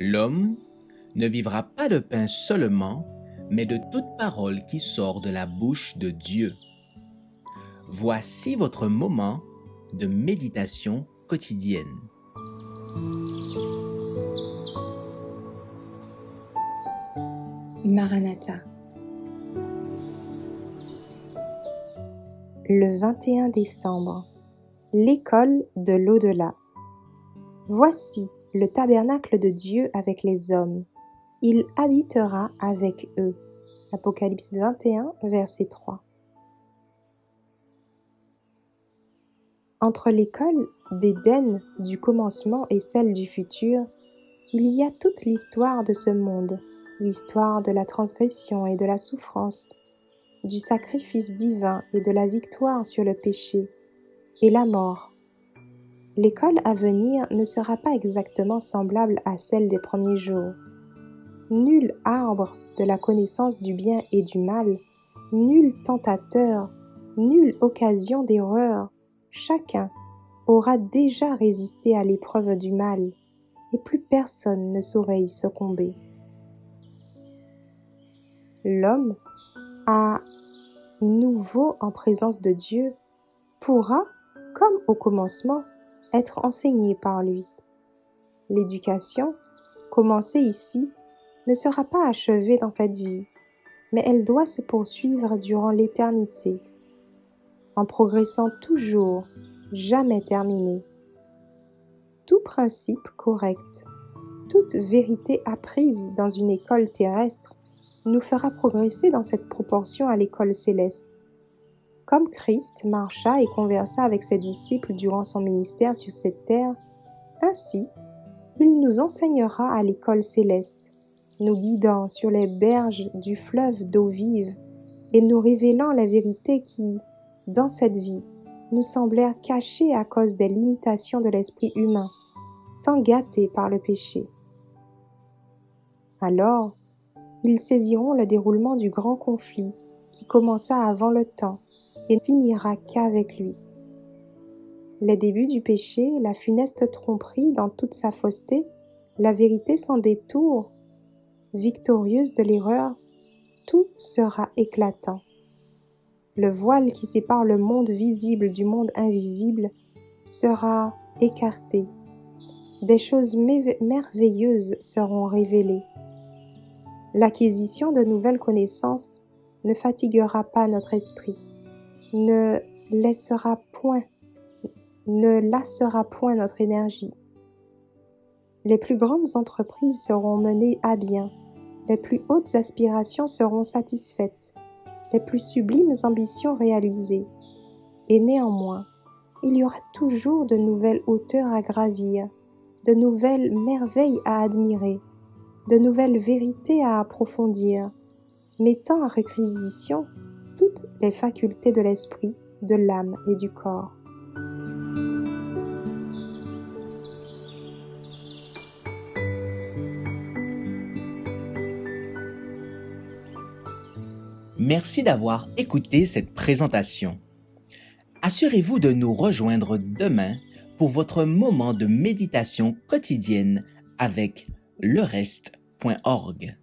L'homme ne vivra pas de pain seulement, mais de toute parole qui sort de la bouche de Dieu. Voici votre moment de méditation quotidienne. Maranatha. Le 21 décembre, l'école de l'au-delà. Voici le tabernacle de Dieu avec les hommes. Il habitera avec eux. Apocalypse 21, verset 3. Entre l'école d'Éden du commencement et celle du futur, il y a toute l'histoire de ce monde, l'histoire de la transgression et de la souffrance, du sacrifice divin et de la victoire sur le péché et la mort. L'école à venir ne sera pas exactement semblable à celle des premiers jours. Nul arbre de la connaissance du bien et du mal, nul tentateur, nulle occasion d'erreur, chacun aura déjà résisté à l'épreuve du mal, et plus personne ne saurait y succomber. L'homme, à nouveau en présence de Dieu, pourra, comme au commencement, être enseigné par lui. L'éducation, commencée ici, ne sera pas achevée dans cette vie, mais elle doit se poursuivre durant l'éternité, en progressant toujours, jamais terminée. Tout principe correct, toute vérité apprise dans une école terrestre nous fera progresser dans cette proportion à l'école céleste. Comme Christ marcha et conversa avec ses disciples durant son ministère sur cette terre, ainsi, il nous enseignera à l'école céleste, nous guidant sur les berges du fleuve d'eau vive et nous révélant la vérité qui, dans cette vie, nous semblèrent cachées à cause des limitations de l'esprit humain, tant gâté par le péché. Alors, ils saisiront le déroulement du grand conflit qui commença avant le temps et ne finira qu'avec lui. Les débuts du péché, la funeste tromperie dans toute sa fausseté, la vérité sans détour, victorieuse de l'erreur, tout sera éclatant. Le voile qui sépare le monde visible du monde invisible sera écarté. Des choses merveilleuses seront révélées. L'acquisition de nouvelles connaissances ne fatiguera pas notre esprit, ne lassera point notre énergie. Les plus grandes entreprises seront menées à bien, les plus hautes aspirations seront satisfaites, les plus sublimes ambitions réalisées. Et néanmoins, il y aura toujours de nouvelles hauteurs à gravir, de nouvelles merveilles à admirer, de nouvelles vérités à approfondir, mettant à réquisition toutes les facultés de l'esprit, de l'âme et du corps. Merci d'avoir écouté cette présentation. Assurez-vous de nous rejoindre demain pour votre moment de méditation quotidienne avec lereste.org.